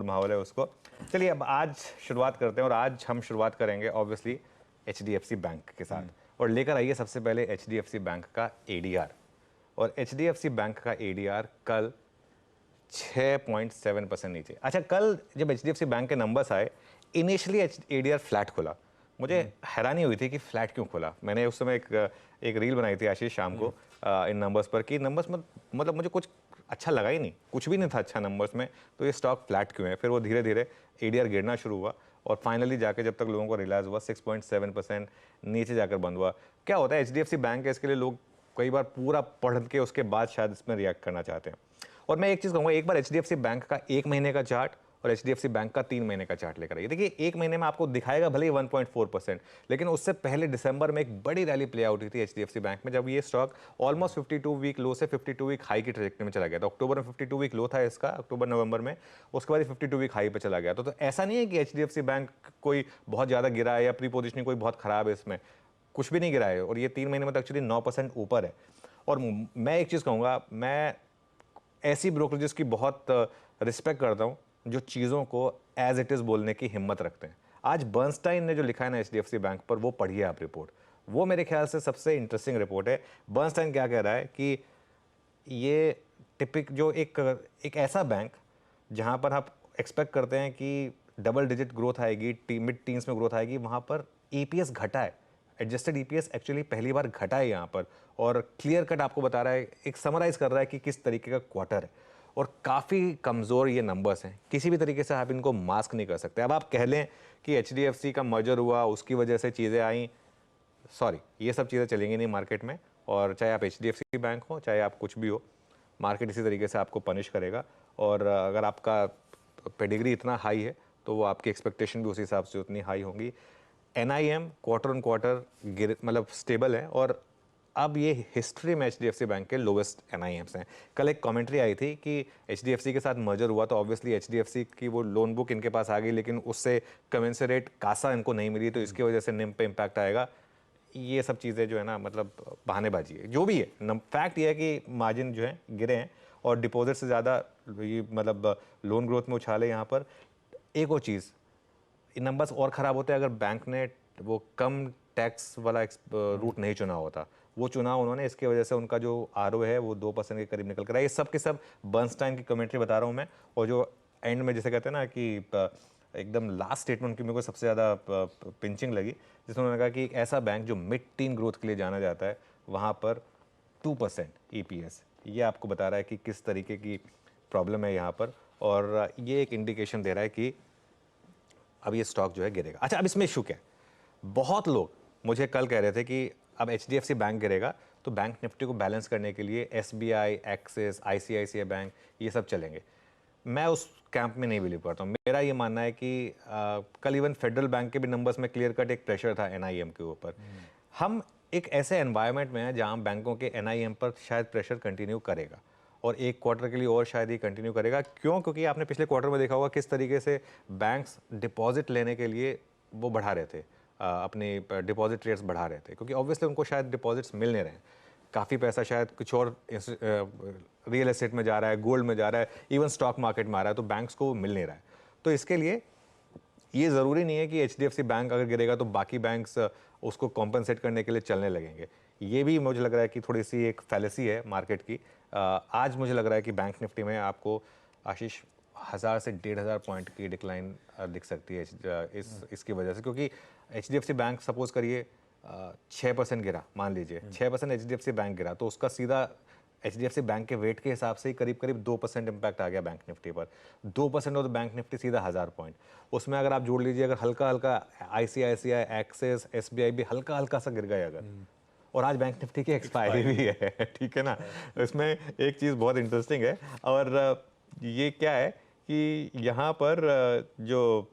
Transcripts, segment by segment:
माहौल है उसको। चलिए अब आज शुरुआत करते हैं और आज हम शुरुआत करेंगे ऑब्वियसली HDFC बैंक के साथ। और लेकर आइए सबसे पहले HDFC बैंक का ADR। और HDFC बैंक का ADR कल 6.7% नीचे। अच्छा, कल जब HDFC बैंक के नंबर्स आए इनिशियली ADR फ्लैट खुला। मुझे हैरानी हुई थी कि फ्लैट क्यों खुला। मैंने उस समय एक रील बनाई थी आशीष शाम को इन नंबर्स पर कि नंबर्स मतलब मुझे कुछ अच्छा लगा ही नहीं, कुछ भी नहीं था अच्छा नंबर्स में, तो ये स्टॉक फ्लैट क्यों है। फिर वो धीरे धीरे ADR गिरना शुरू हुआ और फाइनली जाके जब तक लोगों को रियलाइज़ हुआ 6.7% नीचे जाकर बंद हुआ। क्या होता है HDFC बैंक है, इसके लिए लोग कई बार पूरा पढ़ के उसके बाद शायद इसमें रिएक्ट करना चाहते हैं। और मैं एक चीज़ कहूँगा, एक बार HDFC बैंक का 1 महीने का चार्ट और HDFC बैंक का 3 महीने का चार्ट लेकर आइए। देखिए 1 महीने में आपको दिखाएगा भले ही 1.4%, लेकिन उससे पहले दिसंबर में एक बड़ी रैली प्ले आउट हुई थी HDFC बैंक में, जब ये स्टॉक ऑलमोस्ट 52 वीक लो से 52 वीक हाई की ट्रैजेक्टरी में चला गया था। अक्टूबर में 52 वीक लो था इसका, अक्टूबर नवंबर में, उसके बाद 52 वीक हाई पे चला गया। तो ऐसा नहीं है कि HDFC बैंक कोई बहुत ज़्यादा गिरा है या प्री पोजिशनिंग कोई बहुत ख़राब है, इसमें कुछ भी नहीं गिरा है। और ये 3 महीने में तो एक्चुअली 9% ऊपर है। और मैं एक चीज़ कहूँगा, मैं ऐसी ब्रोकरेजेस की बहुत रिस्पेक्ट करता हूँ जो चीज़ों को एज इट इज़ बोलने की हिम्मत रखते हैं। आज बर्नस्टाइन ने जो लिखा है ना HDFC बैंक पर, वो पढ़िए आप रिपोर्ट, वो मेरे ख्याल से सबसे इंटरेस्टिंग रिपोर्ट है। बर्नस्टाइन क्या कह रहा है कि ये टिपिक जो एक ऐसा बैंक जहाँ पर आप एक्सपेक्ट करते हैं कि डबल डिजिट ग्रोथ आएगी, मिड टीन्स में ग्रोथ आएगी, वहाँ पर EPS घटा है। एडजस्टेड EPS एक्चुअली पहली बार घटा है यहाँ पर, और क्लियर कट आपको बता रहा है, एक समराइज कर रहा है कि किस तरीके का क्वार्टर है। और काफ़ी कमज़ोर ये नंबर्स हैं, किसी भी तरीके से आप इनको मास्क नहीं कर सकते। अब आप कह लें कि HDFC का मर्जर हुआ, उसकी वजह से चीज़ें आई, सॉरी, ये सब चीज़ें चलेंगी नहीं मार्केट में। और चाहे आप HDFC बैंक हो, चाहे आप कुछ भी हो, मार्केट इसी तरीके से आपको पनिश करेगा। और अगर आपका पेडिग्री इतना हाई है तो वो आपकी एक्सपेक्टेशन भी उसी हिसाब से उतनी हाई होंगी। NIM क्वार्टर ऑन क्वार्टर मतलब स्टेबल है, और अब ये हिस्ट्री में HDFC बैंक के लोवेस्ट NIMs हैं। कल एक कमेंट्री आई थी कि HDFC के साथ मर्जर हुआ तो ऑब्वियसली HDFC की वो लोन बुक इनके पास आ गई, लेकिन उससे कमेंसरेट कासा इनको नहीं मिली, तो इसकी वजह से निम पे इम्पैक्ट आएगा। ये सब चीज़ें जो है ना, मतलब बहानेबाजी है। जो भी है, फैक्ट ये है कि मार्जिन जो है गिरे हैं और डिपॉजिट से ज़्यादा ये मतलब लोन ग्रोथ में उछाले यहाँ पर। एक और चीज़, नंबर्स और ख़राब होते हैं अगर बैंक ने वो कम टैक्स वाला रूट नहीं चुना होता। वो चुना उन्होंने, इसकी वजह से उनका जो ROA है वो 2% के करीब निकल कर आया। ये सब के सब बर्नस्टाइन की कमेंट्री बता रहा हूँ मैं। और जो एंड में जैसे कहते हैं ना कि एकदम लास्ट स्टेटमेंट की मेरे को सबसे ज़्यादा पिंचिंग लगी, जिसमें उन्होंने कहा कि एक ऐसा बैंक जो मिड टीन ग्रोथ के लिए जाना जाता है, वहाँ पर 2% EPS, ये आपको बता रहा है कि किस तरीके की प्रॉब्लम है यहाँ पर। और ये एक इंडिकेशन दे रहा है कि अब ये स्टॉक जो है गिरेगा। अच्छा, अब इसमें इशू क्या है, बहुत लोग मुझे कल कह रहे थे कि अब HDFC बैंक गिरेगा तो बैंक निफ्टी को बैलेंस करने के लिए SBI, एक्सिस, ICICI बैंक, ये सब चलेंगे। मैं उस कैंप में नहीं बिलीव करता हूँ। मेरा ये मानना है कि कल इवन फेडरल बैंक के भी नंबर्स में क्लियर कट एक प्रेशर था NIM के ऊपर। हम एक ऐसे एनवायरनमेंट में हैं जहाँ बैंकों के NIM पर शायद प्रेशर कंटिन्यू करेगा, और एक क्वार्टर के लिए और शायद ये कंटिन्यू करेगा। क्यों? क्योंकि आपने पिछले क्वार्टर में देखा होगा किस तरीके से बैंक्स डिपॉजिट लेने के लिए वो बढ़ा रहे थे, अपने डिपॉजिट रेट्स बढ़ा रहे थे, क्योंकि ऑब्वियसली उनको शायद डिपॉजिट्स मिल नहीं रहे हैं। काफ़ी पैसा शायद कुछ और रियल एस्टेट में जा रहा है, गोल्ड में जा रहा है, इवन स्टॉक मार्केट में आ रहा है, तो बैंक्स को मिल नहीं रहा है। तो इसके लिए ये ज़रूरी नहीं है कि HDFC बैंक अगर गिरेगा तो बाकी बैंक्स उसको कॉम्पनसेट करने के लिए चलने लगेंगे। ये भी मुझे लग रहा है कि थोड़ी सी एक फैलेसी है मार्केट की। आज मुझे लग रहा है कि बैंक निफ्टी में आपको आशीष 1000 से 1500 पॉइंट की डिक्लाइन दिख सकती है इसकी वजह से, क्योंकि HDFC बैंक सपोज करिए 6% गिरा, मान लीजिए 6% HDFC बैंक गिरा, तो उसका सीधा HDFC बैंक के वेट के हिसाब से ही करीब करीब 2% इम्पैक्ट आ गया बैंक निफ्टी पर। 2% और बैंक निफ्टी सीधा 1000 पॉइंट। उसमें अगर आप जोड़ लीजिए, अगर हल्का हल्का ICICI, एक्सिस, SBI भी हल्का हल्का सा गिर गया अगर, और आज बैंक निफ्टी की एक्सपायरी भी है, ठीक है ना। इसमें एक चीज़ बहुत इंटरेस्टिंग है, और ये क्या है कि यहाँ पर जो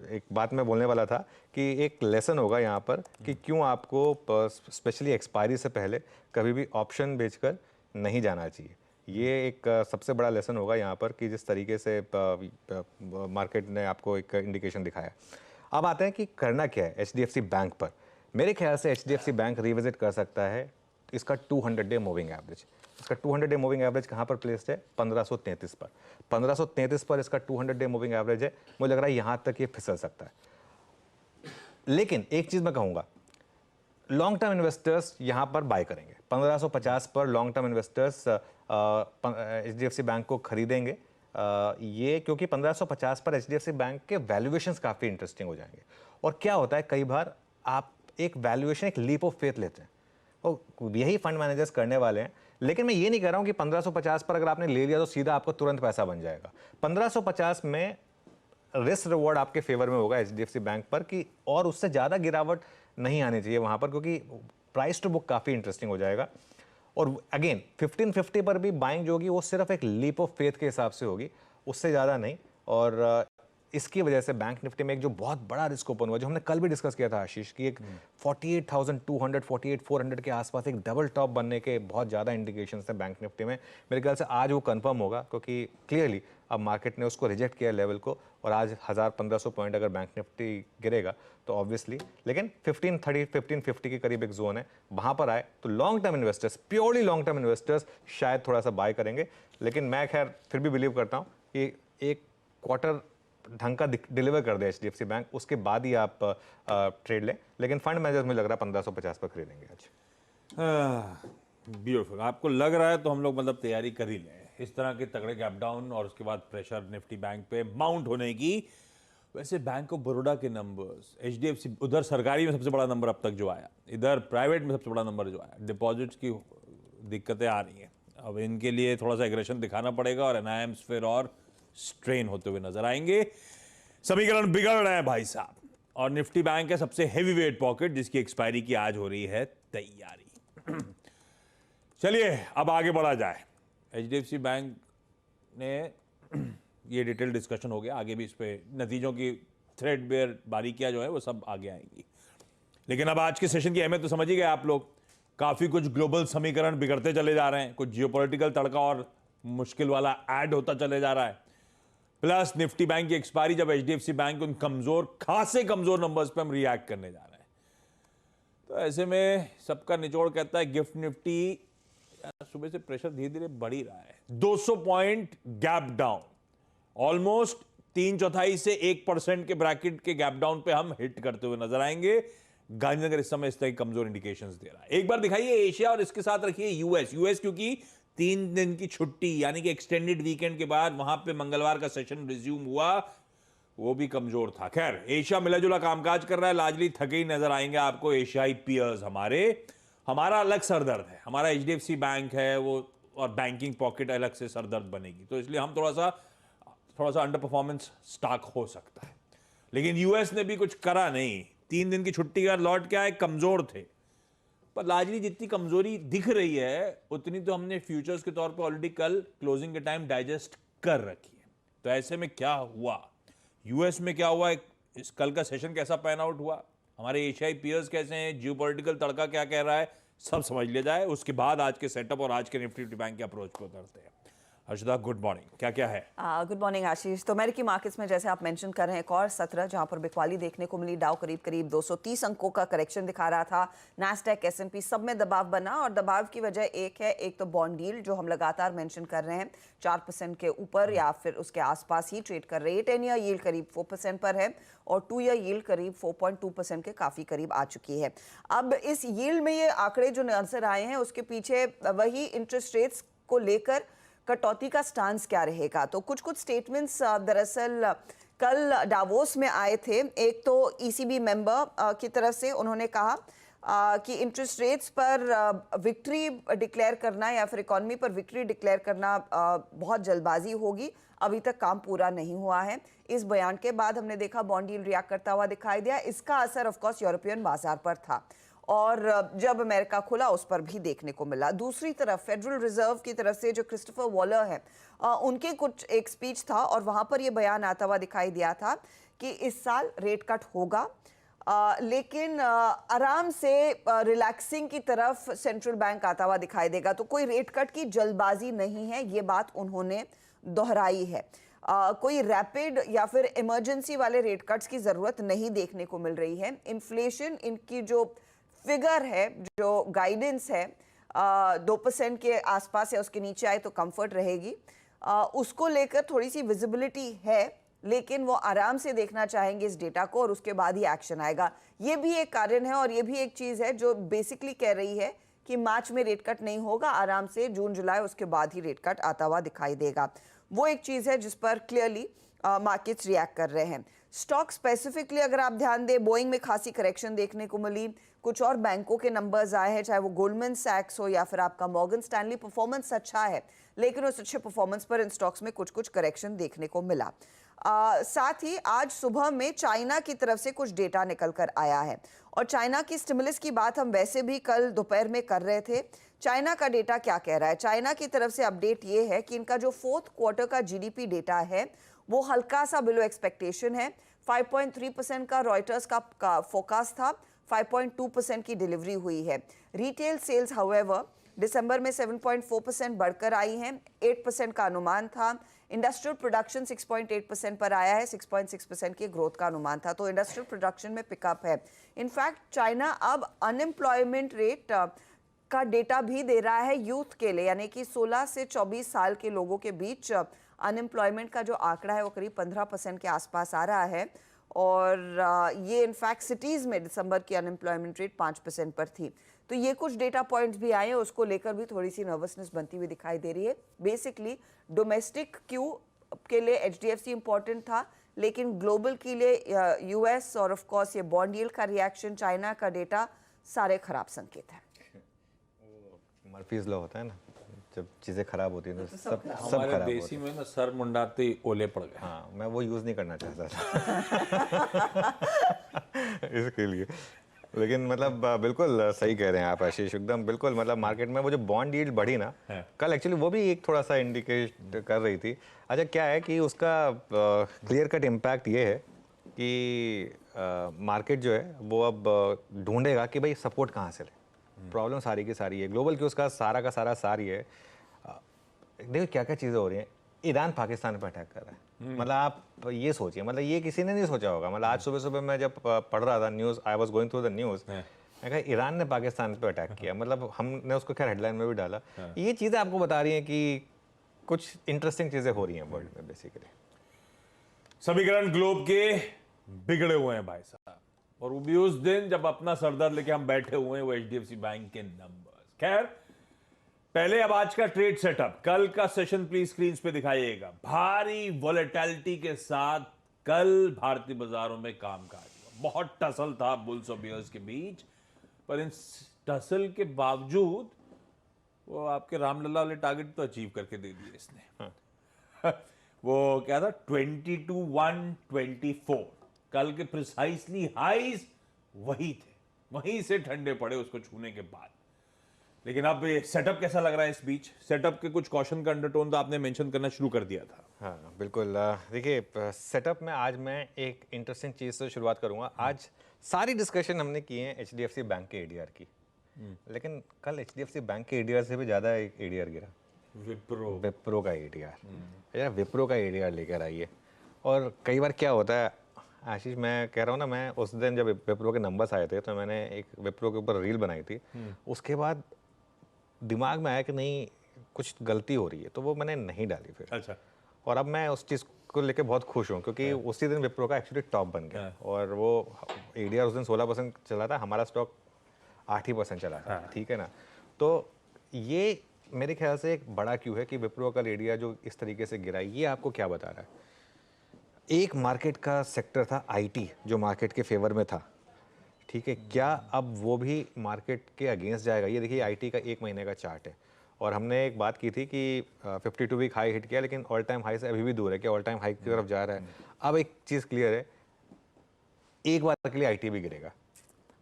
एक बात मैं बोलने वाला था कि एक लेसन होगा यहाँ पर कि क्यों आपको स्पेशली एक्सपायरी से पहले कभी भी ऑप्शन बेचकर नहीं जाना चाहिए। ये एक सबसे बड़ा लेसन होगा यहाँ पर कि जिस तरीके से मार्केट ने आपको एक इंडिकेशन दिखाया। अब आते हैं कि करना क्या है HDFC बैंक पर। मेरे ख्याल से HDFC बैंक रिविजिट कर सकता है इसका 200 डे मूविंग एवरेज। इसका 200 डे मूविंग एवरेज कहाँ पर प्लेस्ड है? 1533 पर। 1533 पर इसका 200 डे मूविंग एवरेज है। मुझे लग रहा है यहाँ तक ये फिसल सकता है। लेकिन एक चीज़ मैं कहूँगा, लॉन्ग टर्म इन्वेस्टर्स यहाँ पर बाय करेंगे। 1550 पर long term investors HDFC bank को खरीदेंगे, ये क्योंकि 1550 पर HDFC बैंक के वैल्यूएशंस काफ़ी इंटरेस्टिंग हो जाएंगे। और क्या होता है, कई बार आप एक वैल्यूएशन, एक लीप ऑफ फेथ लेते हैं, और यही फंड मैनेजर्स करने वाले हैं। लेकिन मैं ये नहीं कह रहा हूँ कि 1550 पर अगर आपने ले लिया तो सीधा आपको तुरंत पैसा बन जाएगा। 1550 में रिस्क रिवॉर्ड आपके फेवर में होगा HDFC बैंक पर, कि और उससे ज़्यादा गिरावट नहीं आनी चाहिए वहाँ पर, क्योंकि प्राइस टू बुक काफ़ी इंटरेस्टिंग हो जाएगा। और अगेन 1550 पर भी बाइंग जो होगी वो सिर्फ एक लीप ऑफ फेथ के हिसाब से होगी, उससे ज़्यादा नहीं। और इसकी वजह से बैंक निफ्टी में एक जो बहुत बड़ा रिस्क ओपन हुआ, जो हमने कल भी डिस्कस किया था आशीष, की एक 48,200 48,400 के आसपास एक डबल टॉप बनने के बहुत ज़्यादा इंडिकेशंस हैं बैंक निफ्टी में। मेरे ख्याल से आज वो कंफर्म होगा, क्योंकि क्लियरली अब मार्केट ने उसको रिजेक्ट किया लेवल को, और आज 1000-1500 पॉइंट अगर बैंक निफ्टी गिरेगा तो ऑब्वियसली, लेकिन 1530 1550 के करीब एक जोन है, वहाँ पर आए तो long term investors, purely long term investors शायद थोड़ा सा बाय करेंगे। लेकिन मैं खैर फिर भी बिलीव करता हूँ कि एक क्वार्टर ढंग का डिलीवर कर दे HDFC बैंक, उसके बाद ही आप ट्रेड लें। लेकिन फंड मैनेजर्स में लग रहा है 1550 पर खरीदेंगे आज। ब्यूटीफुल। आपको लग रहा है तो हम लोग मतलब तैयारी कर ही लें इस तरह के तगड़े गैप डाउन और उसके बाद प्रेशर निफ्टी बैंक पे माउंट होने की। वैसे बैंक ऑफ बड़ौदा के नंबर्स, HDFC उधर सरकारी में सबसे बड़ा नंबर अब तक जो आया, इधर प्राइवेट में सबसे बड़ा नंबर जो आया, डिपॉजिट्स की दिक्कतें आ रही हैं। अब इनके लिए थोड़ा सा एग्रेशन दिखाना पड़ेगा और NIMs फिर और स्ट्रेन होते हुए नजर आएंगे। समीकरण बिगड़ रहे हैं भाई साहब, और निफ्टी बैंक है सबसे हेवी वेट पॉकेट, जिसकी एक्सपायरी की आज हो रही है तैयारी। चलिए अब आगे बढ़ा जाए। HDFC बैंक ने ये डिटेल डिस्कशन हो गया, आगे भी इस पे नतीजों की थ्रेडबेयर बारीकियां जो है वो सब आगे आएंगी। लेकिन अब आज के सेशन की अहमियत तो समझ ही गए आप लोग। काफी कुछ ग्लोबल समीकरण बिगड़ते चले जा रहे हैं, कुछ जियोपॉलिटिकल तड़का और मुश्किल वाला ऐड होता चले जा रहा है, प्लस निफ्टी बैंक की एक्सपायरी, जब HDFC बैंक उन कमजोर, खासे कमजोर नंबर्स पे हम रिएक्ट करने जा रहे हैं। तो ऐसे में सबका निचोड़ कहता है गिफ्ट निफ्टी सुबह से प्रेशर धीरे धीरे बढ़ ही रहा है। 200 पॉइंट गैप डाउन, ऑलमोस्ट 3/4 से 1% के ब्रैकेट के गैप डाउन पे हम हिट करते हुए नजर आएंगे। गांधीनगर इस समय इस तरह की कमजोर इंडिकेशंस दे रहा है। एक बार दिखाइए एशिया और इसके साथ रखिए यूएस, क्योंकि 3 दिन की छुट्टी यानी कि एक्सटेंडेड वीकेंड के बाद वहां पे मंगलवार का सेशन रिज्यूम हुआ, वो भी कमजोर था। खैर एशिया मिला जुला कामकाज कर रहा है, लार्जली थके ही नजर आएंगे आपको एशियाई पियर्स हमारा अलग सरदर्द है, हमारा HDFC बैंक है वो, और बैंकिंग पॉकेट अलग से सरदर्द बनेगी, तो इसलिए हम थोड़ा सा अंडर परफॉर्मेंस स्टॉक हो सकता है। लेकिन यूएस ने भी कुछ करा नहीं, 3 दिन की छुट्टी का लौट के आए, कमजोर थे, पर लार्जली जितनी कमजोरी दिख रही है उतनी तो हमने फ्यूचर्स के तौर पे ऑलरेडी कल क्लोजिंग के टाइम डाइजेस्ट कर रखी है। तो ऐसे में क्या हुआ, यूएस में क्या हुआ, इस कल का सेशन कैसा पैन आउट हुआ, हमारे एशियाई पियर्स कैसे हैं, जियोपॉलिटिकल तड़का क्या कह रहा है, सब समझ लिया जाए। उसके बाद आज के सेटअप और आज के निफ्टी बैंक के अप्रोच पे उतरते हैं। हर्षदा गुड मॉर्निंग, क्या क्या है? गुड मॉर्निंग आशीष। तो अमेरिकी मार्केट्स में जैसे आप मेंशन कर रहे हैं, एक और 17 जहां पर बिकवाली देखने को मिली। डाउ करीब 230 अंकों का करेक्शन दिखा रहा था। नैस्डैक S&P सब में दबाव बना, और दबाव की वजह एक तो बॉन्ड यील्ड जो हम लगातार मेंशन कर रहे हैं 4% के ऊपर या फिर उसके आसपास ही ट्रेड कर रही है। 10 ईयर यील्ड करीब 4% पर है, और 2 ईयर यील्ड करीब 4.2% के काफी करीब आ चुकी है। अब इस यील्ड में ये आंकड़े जो नजर आए हैं, उसके पीछे वही इंटरेस्ट रेट्स को लेकर कटौती का स्टांस क्या रहेगा। तो कुछ स्टेटमेंट्स दरअसल कल डावोस में आए थे। एक तो ECB मेंबर की तरफ से उन्होंने कहा कि इंटरेस्ट रेट्स पर विक्ट्री डिक्लेयर करना या फिर इकोनॉमी पर विक्ट्री डिक्लेयर करना बहुत जल्दबाजी होगी, अभी तक काम पूरा नहीं हुआ है। इस बयान के बाद हमने देखा बॉन्ड यील्ड रिएक्ट करता हुआ दिखाई दिया। इसका असर ऑफ कोर्स यूरोपियन बाजार पर था, और जब अमेरिका खुला उस पर भी देखने को मिला। दूसरी तरफ फेडरल रिजर्व की तरफ से जो क्रिस्टोफर वॉलर है, उनके कुछ एक स्पीच था, और वहां पर यह बयान आता हुआ दिखाई दिया था कि इस साल रेट कट होगा, लेकिन आराम से रिलैक्सिंग की तरफ सेंट्रल बैंक आता हुआ दिखाई देगा। तो कोई रेट कट की जल्दबाजी नहीं है, ये बात उन्होंने दोहराई है। कोई रैपिड या फिर इमरजेंसी वाले रेट कट्स की जरूरत नहीं देखने को मिल रही है। इन्फ्लेशन इनकी जो फिगर है, जो गाइडेंस है, 2% के आसपास या उसके नीचे आए तो कंफर्ट रहेगी। उसको लेकर थोड़ी सी विजिबिलिटी है, लेकिन वो आराम से देखना चाहेंगे इस डेटा को और उसके बाद ही एक्शन आएगा। ये भी एक कारण है और ये भी एक चीज़ है जो बेसिकली कह रही है कि मार्च में रेट कट नहीं होगा, आराम से जून जुलाई उसके बाद ही रेट कट आता हुआ दिखाई देगा। वो एक चीज़ है जिस पर क्लियरली मार्केट्स रिएक्ट कर रहे हैं। स्टॉक स्पेसिफिकली अगर आप ध्यान दें, बोइंग में खासी करेक्शन देखने को मिली, कुछ और बैंकों के नंबर्स आए हैं, चाहे वो गोल्डमैन सैक्स हो या फिर आपका मॉर्गन स्टैनली। परफॉर्मेंस अच्छा है, लेकिन उस अच्छे परफॉर्मेंस पर इन स्टॉक्स में कुछ कुछ करेक्शन देखने को मिला। साथ ही आज सुबह में चाइना की तरफ से कुछ डेटा निकल कर आया है और चाइना की स्टिमुलस की बात हम वैसे भी कल दोपहर में कर रहे थे। चाइना का डेटा क्या कह रहा है? चाइना की तरफ से अपडेट ये है कि इनका जो फोर्थ क्वार्टर का जीडीपी डेटा है वो हल्का सा बिलो एक्सपेक्टेशन है। 5.3% का रॉयटर्स का फोरकास्ट था, 5.2% की डिलीवरी हुई है। रिटेल सेल्स हाउएवर दिसंबर में 7.4% बढ़कर आई हैं, 8% का अनुमान था। इंडस्ट्रियल प्रोडक्शन 6.8% पर आया है, 6.6% की ग्रोथ का अनुमान था, तो इंडस्ट्रियल प्रोडक्शन में पिकअप है। इनफैक्ट चाइना अब अनएम्प्लॉयमेंट रेट का डेटा भी दे रहा है यूथ के लिए, यानी कि 16 से 24 साल के लोगों के बीच अनएम्प्लॉयमेंट का जो आंकड़ा है वो करीब 15% के आसपास आ रहा है। और ये इनफैक्ट सिटीज़ में दिसंबर की अनएम्प्लॉयमेंट रेट 5% पर थी। तो ये कुछ डेटा पॉइंट्स भी आए हैं, उसको लेकर भी थोड़ी सी नर्वसनेस बनती हुई दिखाई दे रही है। बेसिकली डोमेस्टिक क्यू के लिए एचडीएफसी इंपॉर्टेंट था, लेकिन ग्लोबल के लिए यूएस और ऑफ कोर्स ये बॉन्ड यील्ड का रिएक्शन, चाइना का डेटा, सारे खराब संकेत हैं। मर्फीज लॉ होता है ना, जब चीज़ें खराब होती हैं तो सब हमारे खराब देसी में ना सर मुंडाते ही ओले पड़ गए। हाँ, मैं वो यूज़ नहीं करना चाहता था इसके लिए। लेकिन मतलब बिल्कुल सही कह रहे हैं आप आशीष, एकदम बिल्कुल। मतलब मार्केट में वो जो बॉन्ड यील्ड बढ़ी ना कल, एक्चुअली वो भी एक थोड़ा सा इंडिकेट कर रही थी। अच्छा, क्या है कि उसका क्लियर कट इम्पैक्ट ये है कि मार्केट जो है वो अब ढूंढेगा कि भाई सपोर्ट कहाँ से ले। प्रॉब्लम सारी की सारी है, ग्लोबल की उसका सारा का सारा सारी है। देखो क्या क्या चीज़ें हो रही हैं। ईरान पाकिस्तान पर अटैक कर रहा है, मतलब आप ये सोचिए, मतलब ये किसी ने नहीं सोचा होगा। मतलब आज सुबह सुबह मैं जब पढ़ रहा था news, I was going through the news, मैं कहा ईरान ने पाकिस्तान पे अटैक किया। मतलब हमने उसको खैर हेडलाइन में भी डाला। ये चीज़ें आपको बता रही हैं कि कुछ इंटरेस्टिंग चीज़ें हो रही हैं वर्ल्ड में बेसिकली। समीकरण ग्लोब के बिगड़े हुए हैं भाई साहब, और वो भी उस दिन जब अपना सरदर्द लेके हम बैठे हुए हैं वो एचडीएफसी बैंक के नंबर्स। खैर, पहले अब आज का ट्रेड सेटअप, कल का सेशन प्लीज स्क्रीन पे दिखाइएगा। भारी वॉलेटिलिटी के साथ कल भारतीय बाजारों में कामकाज हुआ। बहुत टसल था बुल्स और बियर्स के बीच, पर इन टसल के बावजूद वो आपके रामलला वाले टारगेट तो अचीव करके दे दिए इसने। वो क्या था, 22,124 कल के प्रिसाइसली हाईज वही थे, वहीं से ठंडे पड़े उसको छूने के बाद। लेकिन अब ये सेटअप कैसा लग रहा है? इस बीच सेटअप के कुछ कॉशन का अंडरटोन तो आपने मेंशन करना शुरू कर दिया था। हाँ बिल्कुल। देखिए, सेटअप में आज मैं एक इंटरेस्टिंग चीज़ से शुरुआत करूंगा। आज सारी डिस्कशन हमने की है एचडीएफसी बैंक के एडीआर की, लेकिन कल एचडीएफसी बैंक के एडीआर से भी ज़्यादा एक एडीआर गिरा, विप्रो का एडीआर। यार विप्रो का एडीआर लेकर आइए। और कई बार क्या होता है आशीष, मैं कह रहा हूँ ना, मैं उस दिन जब विप्रो के नंबर्स आए थे तो मैंने एक विप्रो के ऊपर रील बनाई थी। उसके बाद दिमाग में आया कि नहीं कुछ गलती हो रही है, तो वो मैंने नहीं डाली फिर। अच्छा। और अब मैं उस चीज़ को लेके बहुत खुश हूँ क्योंकि उसी दिन विप्रो का एक्चुअली टॉप बन गया। और वो एडीआर उस दिन 16% चला था, हमारा स्टॉक 8% चला था। ठीक है ना। तो ये मेरे ख्याल से एक बड़ा क्यू है कि विप्रो का एडीआर जो इस तरीके से गिरा, ये आपको क्या बता रहा है? एक मार्केट का सेक्टर था आईटी जो मार्केट के फेवर में था, ठीक है, क्या अब वो भी मार्केट के अगेंस्ट जाएगा? ये देखिए आईटी का 1 महीने का चार्ट है, और हमने एक बात की थी कि 52 वीक हाई हिट किया, लेकिन ऑल टाइम हाई से अभी भी दूर है कि ऑल टाइम हाई की तरफ जा रहा है। अब एक चीज़ क्लियर है, एक बार के लिए आईटी भी गिरेगा,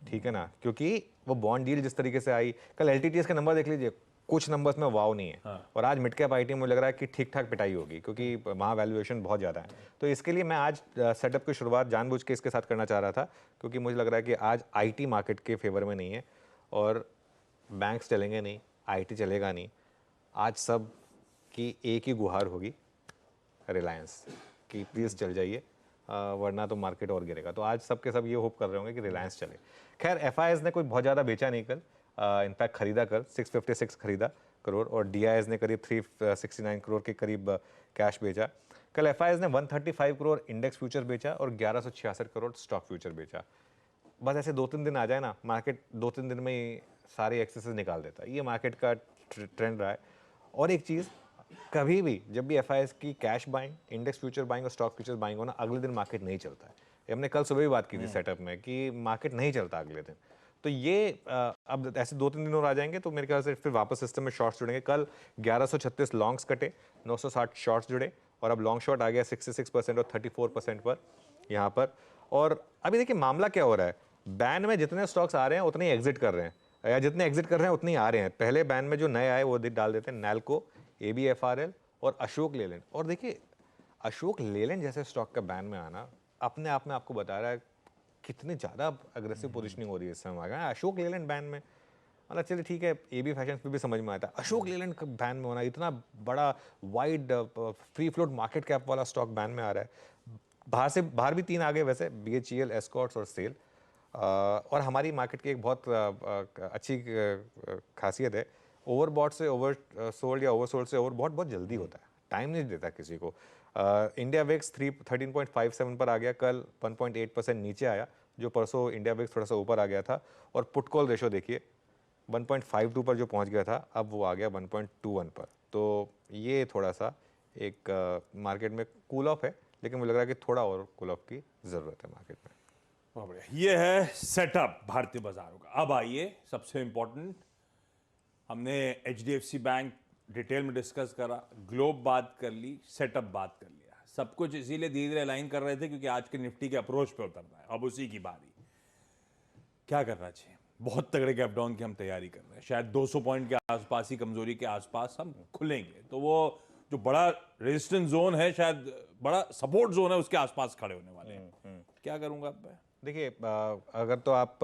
ठीक है ना, क्योंकि वो बॉन्ड डील जिस तरीके से आई, कल एलटीटीएस के नंबर देख लीजिए, कुछ नंबर्स में वाव नहीं है। और आज मिड कैप आईटी में लग रहा है कि ठीक ठाक पिटाई होगी क्योंकि वहाँ वैल्यूएशन बहुत ज़्यादा है। तो इसके लिए मैं आज सेटअप की शुरुआत जानबूझ के इसके साथ करना चाह रहा था, क्योंकि मुझे लग रहा है कि आज आईटी मार्केट के फेवर में नहीं है और बैंक्स चलेंगे नहीं, आईटी चलेगा नहीं। आज सब की एक ही गुहार होगी रिलायंस कि प्लीज़ चल जाइए, वरना तो मार्केट और गिरेगा। तो आज सब के सब ये होप कर रहे होंगे कि रिलायंस चले। खैर एफआईआईज ने कोई बहुत ज़्यादा बेचा नहीं कल, इनफैक्ट खरीदा कल 656 खरीदा करोड़, और DIs ने करीब 369 करोड़ के करीब कैश बेचा। कल FIs ने 135 करोड़ इंडेक्स फ्यूचर बेचा और 1166 करोड़ स्टॉक फ्यूचर बेचा। बस ऐसे 2-3 दिन आ जाए ना, मार्केट 2-3 दिन में ही सारी एक्सेसेस निकाल देता है। ये मार्केट का ट्रेंड रहा है। और एक चीज़, कभी भी जब भी FIs की cash buying, index future buying और स्टॉक फ्यूचर बाइंग हो ना, अगले दिन मार्केट नहीं चलता है। ये हमने कल सुबह भी बात की थी सेटअप में कि मार्केट नहीं चलता अगले दिन। तो ये अब ऐसे 2-3 दिन और आ जाएंगे तो मेरे ख्याल से फिर वापस सिस्टम में शॉर्ट्स जुड़ेंगे। कल 1136 लॉन्ग्स कटे, 960 शॉर्ट्स जुड़े, और अब लॉन्ग शॉर्ट आ गया 66% और 34% पर यहाँ पर। और अभी देखिए मामला क्या हो रहा है, बैन में जितने स्टॉक्स आ रहे हैं उतने ही एग्जिट कर रहे हैं, या जितने एग्जिट कर रहे हैं उतने ही आ रहे हैं। पहले बैन में जो नए आए वो डाल देते हैं, नैल्को, ABFRL और अशोक लेलैंड। और देखिए अशोक लेलैंड जैसे स्टॉक का बैन में आना अपने आप में आपको बता रहा है कितनी ज़्यादा अग्रेसिव पोजीशनिंग हो रही है इस समय। अशोक लेलैंड बैन में, मतलब चलिए ठीक है, AB फैशन पे भी समझ में आता है, अशोक लेलैंड का बैन में होना, इतना बड़ा wide free float market cap वाला स्टॉक बैन में आ रहा है। बाहर भी 3 आ गए वैसे, BHEL, एस्कॉर्ट्स और सेल। और हमारी मार्केट की एक बहुत अच्छी खासियत है, ओवरबॉट से ओवर सोल्ड या ओवरसोल्ड से ओवर बहुत जल्दी होता है, टाइम नहीं देता किसी को। इंडिया विक्स 13.57 पर आ गया, कल 1.8% नीचे आया, जो परसों इंडिया विक्स थोड़ा सा ऊपर आ गया था। और पुट कॉल रेशो देखिए 1.52 पर जो पहुंच गया था, अब वो आ गया 1.21 पर। तो ये थोड़ा सा एक मार्केट में कूल ऑफ है, लेकिन मुझे लग रहा है कि थोड़ा और कूल ऑफ की ज़रूरत है मार्केट में। बहुत बढ़िया, ये है सेटअप भारतीय बाजारों का। अब आइए सबसे इंपॉर्टेंट, हमने HDFC बैंक डिटेल में डिस्कस करा, ग्लोब बात कर ली, सेटअप बात कर लिया। सब कुछ इसीलिए धीरे धीरे अलाइन कर रहे थे क्योंकि आज के निफ्टी के अप्रोच पे उतरना है। अब उसी की बारी, क्या करना चाहिए? बहुत तगड़े गैप डाउन की हम तैयारी कर रहे हैं, शायद 200 पॉइंट के आसपास ही, कमजोरी के आसपास हम खुलेंगे, तो वो जो बड़ा रेजिस्टेंस जोन है, शायद बड़ा सपोर्ट जोन है, उसके आसपास खड़े होने वाले हैं। क्या करूंगा अब मैं? देखिए अगर तो आप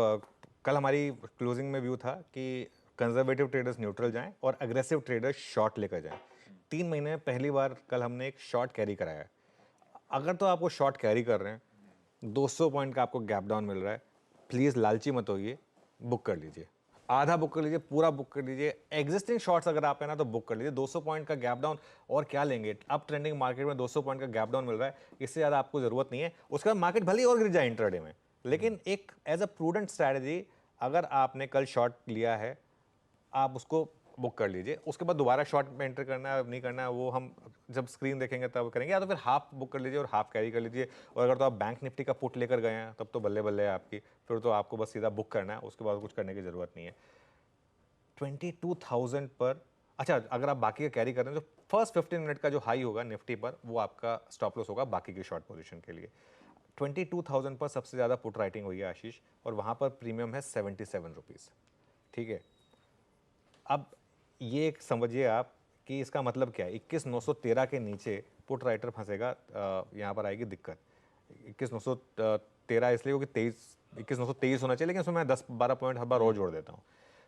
कल हमारी क्लोजिंग में व्यू था कि कंजर्वेटिव ट्रेडर्स न्यूट्रल जाएं और अग्रेसिव ट्रेडर्स शॉर्ट लेकर जाएं। 3 महीने में पहली बार कल हमने एक शॉर्ट कैरी कराया है। अगर तो आप वो शॉर्ट कैरी कर रहे हैं, 200 पॉइंट का आपको गैप डाउन मिल रहा है, प्लीज़ लालची मत होइए, बुक कर लीजिए। आधा बुक कर लीजिए, पूरा बुक कर लीजिए। एग्जिस्टिंग शॉर्ट्स अगर आप है ना तो बुक कर लीजिए। 200 पॉइंट का गैप डाउन और क्या लेंगे, अब ट्रेंडिंग मार्केट में 200 पॉइंट का गैप डाउन मिल रहा है, इससे ज़्यादा आपको ज़रूरत नहीं है। उसके बाद मार्केट भले ही और गिर जाए इंट्राडे में, लेकिन एक एज अ प्रूडेंट स्ट्रैटेजी अगर आपने कल शॉर्ट लिया है, आप उसको बुक कर लीजिए। उसके बाद दोबारा शॉर्ट में एंटर करना है नहीं करना है वो हम जब स्क्रीन देखेंगे तब करेंगे, या तो फिर हाफ बुक कर लीजिए और हाफ कैरी कर लीजिए। और अगर तो आप बैंक निफ्टी का पुट लेकर गए हैं तब तो बल्ले बल्ले है आपकी, फिर तो आपको बस सीधा बुक करना है, उसके बाद कुछ करने की ज़रूरत नहीं है। 22,000 पर, अच्छा अगर आप बाकी का कैरी कर रहे हैं तो फर्स्ट 15 मिनट का जो हाई होगा निफ्टी पर, वो आपका स्टॉप लॉस होगा बाकी की शॉर्ट पोजीशन के लिए। 22,000 पर सबसे ज़्यादा पुट राइटिंग हुई है आशीष, और वहाँ पर प्रीमियम है 77 रुपीज़। ठीक है, अब ये एक समझिए आप कि इसका मतलब क्या है। 21,913 के नीचे पुट राइटर फंसेगा, यहाँ पर आएगी दिक्कत। 21,913 इसलिए क्योंकि 21,923 होना चाहिए, लेकिन उसमें मैं 10-12 पॉइंट हर बार और जोड़ देता हूँ,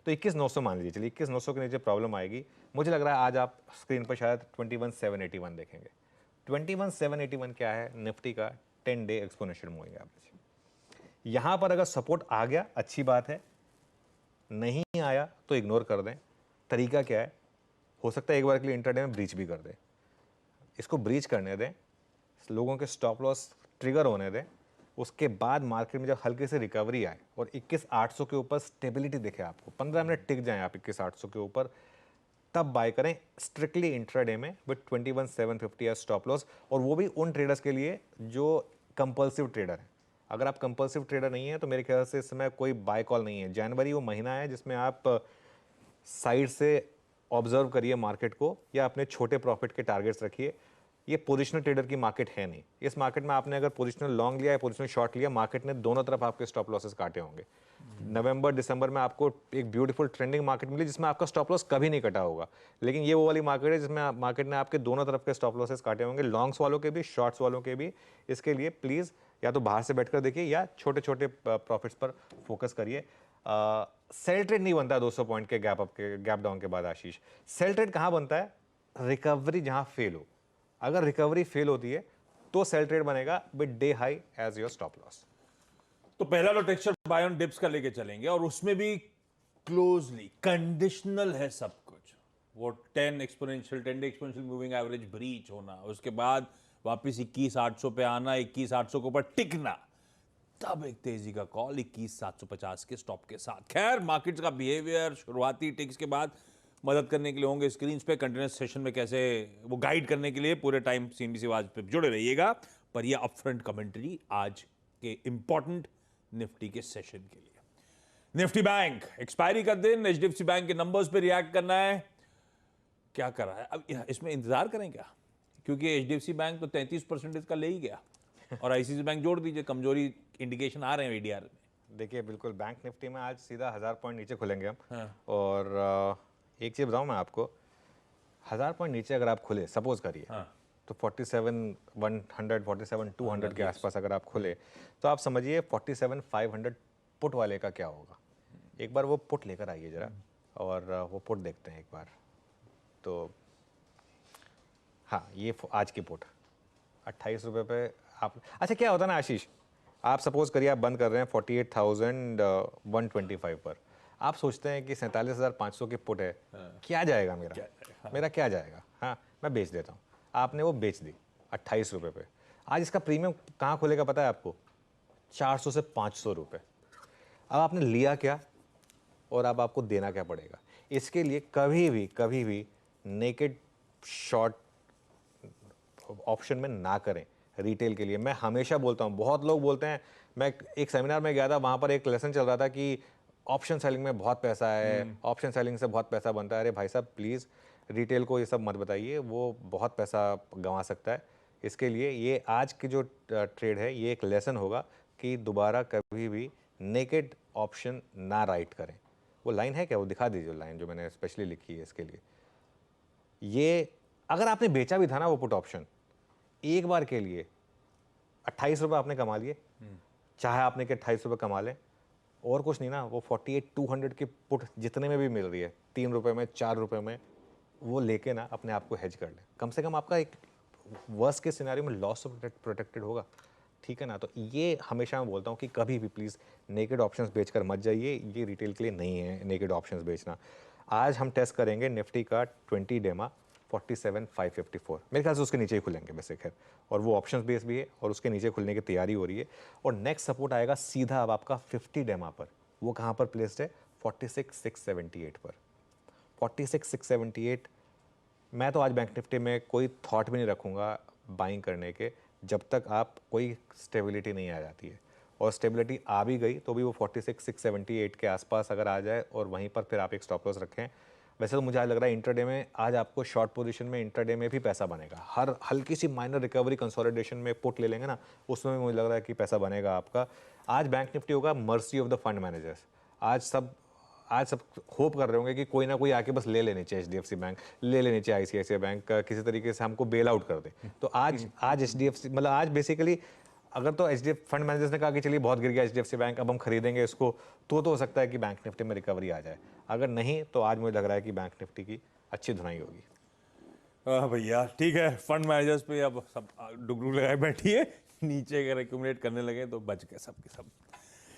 तो 21,900 मान लीजिए। चलिए 21,900 के नीचे प्रॉब्लम आएगी। मुझे लग रहा है आज आप स्क्रीन पर शायद 21,781 देखेंगे। 21,781 क्या है? निफ्टी का 10 डे एक्सपोनेंशियल मूविंग एवरेज। यहाँ पर अगर सपोर्ट आ गया अच्छी बात है, नहीं आया तो इग्नोर कर दें। तरीका क्या है, हो सकता है एक बार के लिए इंटरडे में ब्रीच भी कर दें। इसको ब्रीच करने दें, लोगों के स्टॉप लॉस ट्रिगर होने दें, उसके बाद मार्केट में जब हल्के से रिकवरी आए और 21,800 के ऊपर स्टेबिलिटी दिखे आपको, 15 मिनट टिक जाएं आप 21,800 के ऊपर, तब बाय करें स्ट्रिक्टली इंट्राडे में विद 21,750 या स्टॉप लॉस। और वो भी उन ट्रेडर्स के लिए जो कंपल्सिव ट्रेडर हैं। अगर आप कंपल्सिव ट्रेडर नहीं है तो मेरे ख्याल से इस समय कोई बाय कॉल नहीं है। जनवरी वो महीना है जिसमें आप साइड से ऑब्जर्व करिए मार्केट को, या अपने छोटे प्रॉफिट के टारगेट्स रखिए। ये पोजिशनल ट्रेडर की मार्केट है नहीं। इस मार्केट में आपने अगर पोजिशनल लॉन्ग लिया है, पोजिशनल शॉर्ट लिया, मार्केट ने दोनों तरफ आपके स्टॉप लॉसेस काटे होंगे। नवंबर दिसंबर में आपको एक ब्यूटीफुल ट्रेंडिंग मार्केट मिली जिसमें आपका स्टॉप लॉस कभी नहीं कटा होगा, लेकिन ये वो वाली मार्केट है जिसमें मार्केट ने आपके दोनों तरफ के स्टॉप लॉसेस काटे होंगे, लॉन्ग्स वालों के भी, शॉर्ट्स वालों के भी। इसके लिए प्लीज़ या तो बाहर से बैठकर देखिए या छोटे छोटे प्रॉफिट्स पर फोकस करिए। सेल ट्रेड नहीं बनता 200 पॉइंट के गैप डाउन के बाद आशीष। सेल ट्रेड कहाँ बनता है? रिकवरी जहाँ फेल हो। अगर रिकवरी फेल होती है तो सेल ट्रेड बनेगा with day high as your stop loss. तो पहला low texture buy on dips का लेके चलेंगे, और उसमें भी क्लोजली, कंडीशनल है सब कुछ। वो 10 day exponential moving average breach होना, उसके बाद वापस 21,800 पे आना, 21,800 के ऊपर टिकना, तब एक तेजी का कॉल 21,750 के स्टॉप के साथ। खैर, मार्केट्स का बिहेवियर शुरुआती टिक्स के बाद मदद करने के लिए होंगे स्क्रीन पे, कंटिन्यूस सेशन में कैसे वो गाइड करने के लिए पूरे टाइम CNBC आवाज पे जुड़े रहिएगा। पर ये अपफ्रंट कमेंट्री आज के इंपॉर्टेंट निफ्टी के सेशन के लिए। निफ्टी बैंक एक्सपायरी का दिन, HDFC बैंक के नंबर्स पे रिएक्ट करना है। क्या कर रहा है अब, इसमें इंतजार करें क्या? क्योंकि HDFC बैंक तो 33% का ले ही गया और ICICI बैंक जोड़ दीजिए, कमजोरी इंडिकेशन आ रहे हैं ADR में। देखिए बिल्कुल बैंक निफ्टी में आज सीधा 1000 पॉइंट नीचे खुलेंगे हम। हाँ। और एक चीज़ बताऊँ मैं आपको, 1000 पॉइंट नीचे अगर आप खुले, सपोज करिए, हाँ, तो 47,100 47,200 के आसपास अगर आप खुले तो आप समझिए 47,500 पुट वाले का क्या होगा। एक बार वो पुट लेकर आइए जरा और वो पुट देखते हैं एक बार। तो हाँ, ये आज की पुट 28 रुपये पे आप, अच्छा क्या होता है ना आशीष, आप सपोज करिए आप बंद कर रहे हैं 48,125 पर, आप सोचते हैं कि 47,500 की पुट है, क्या जाएगा मेरा क्या जाएगा, हाँ मैं बेच देता हूँ। आपने वो बेच दी 28 रुपये पे। आज इसका प्रीमियम कहाँ खुलेगा पता है आपको? 400 से 500 रुपये। अब आपने लिया क्या और अब आपको देना क्या पड़ेगा? इसके लिए कभी भी नेकेड शॉर्ट ऑप्शन में ना करें रिटेल के लिए। मैं हमेशा बोलता हूँ, बहुत लोग बोलते हैं, मैं एक सेमिनार में गया था, वहाँ पर एक लेसन चल रहा था कि ऑप्शन सेलिंग में बहुत पैसा है, ऑप्शन सेलिंग से बहुत पैसा बनता है। अरे भाई साहब प्लीज़ रिटेल को ये सब मत बताइए, वो बहुत पैसा गंवा सकता है। इसके लिए ये आज की जो ट्रेड है ये एक लेसन होगा कि दोबारा कभी भी नेकेड ऑप्शन ना राइट करें। वो लाइन है क्या, वो दिखा दीजिए लाइन जो मैंने स्पेशली लिखी है इसके लिए। ये अगर आपने बेचा भी था ना वो पुट ऑप्शन, एक बार के लिए 28 रुपये आपने कमा लिए, चाहे आपने के 28 रुपये कमा लें, और कुछ नहीं ना, वो 48,200 की पुट जितने में भी मिल रही है, 3 रुपये में 4 रुपये में, वो लेके ना अपने आप को हेज कर लें। कम से कम आपका एक वर्स्ट के सिनेरियो में लॉस प्रोटेक्टेड होगा, ठीक है ना। तो ये हमेशा मैं बोलता हूँ कि कभी भी प्लीज़ नेकेड ऑप्शंस बेचकर मत जाइए, ये रिटेल के लिए नहीं है नेकेड ऑप्शंस बेचना। आज हम टेस्ट करेंगे निफ्टी का 20 डेमा 47,554, मेरे ख्याल से उसके नीचे ही खुलेंगे वैसे खैर, और वो ऑप्शंस बेस भी है और उसके नीचे खुलने की तैयारी हो रही है। और नेक्स्ट सपोर्ट आएगा सीधा अब आपका 50 डेमा पर, वो कहाँ पर प्लेस्ड है? 46,678 पर। 46,678। मैं तो आज बैंक निफ्टी में कोई थॉट भी नहीं रखूँगा बाइंग करने के जब तक आप कोई स्टेबिलिटी नहीं आ जाती है, और स्टेबिलिटी आ भी गई तो भी वो 46,678 के आसपास अगर आ जाए और वहीं पर फिर आप एक स्टॉप लॉस रखें। वैसे तो मुझे आज लग रहा है इंट्राडे में आज आपको शॉर्ट पोजीशन में इंट्राडे में भी पैसा बनेगा। हर हल्की सी माइनर रिकवरी कंसोलिडेशन में पुट ले लेंगे ना, उसमें भी मुझे लग रहा है कि पैसा बनेगा आपका। आज बैंक निफ्टी होगा mercy of the fund managers. आज सब होप कर रहे होंगे कि कोई ना कोई आके बस ले लेनी चाहिए HDFC बैंक, ले लेनी चाहिए ICICI बैंक, किसी तरीके से हमको बेल आउट कर दे। तो आज HDFC मतलब आज बेसिकली अगर तो HDFC फंड मैनेजर्स ने कहा कि चलिए बहुत गिर गया HDFC बैंक, अब हम खरीदेंगे इसको, तो हो सकता है कि बैंक निफ्टी में रिकवरी आ जाए। अगर नहीं तो आज मुझे लग रहा है कि बैंक निफ्टी की अच्छी धुनाई होगी। भैया ठीक है, फंड मैनेजर्स पे अब सब डुगडुग लगाए बैठिए, नीचे अगर एक्यूमुलेट करने लगे तो बच गए सब के सब।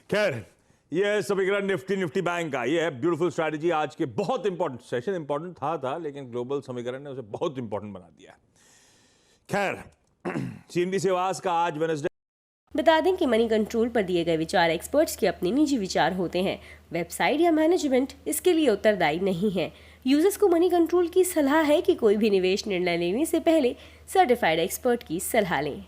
खैर ये है समीकरण निफ्टी बैंक का, ये है ब्यूटीफुल स्ट्रैटेजी। आज के बहुत इंपॉर्टेंट सेशन, इंपॉर्टेंट था लेकिन ग्लोबल समीकरण ने उसे बहुत इंपॉर्टेंट बना दिया। खैर CNBC आवाज का आज वेडनेसडे। बता दें कि मनी कंट्रोल पर दिए गए विचार एक्सपर्ट्स के अपने निजी विचार होते हैं। वेबसाइट या मैनेजमेंट इसके लिए उत्तरदायी नहीं है। यूजर्स को मनी कंट्रोल की सलाह है कि कोई भी निवेश निर्णय लेने से पहले सर्टिफाइड एक्सपर्ट की सलाह लें।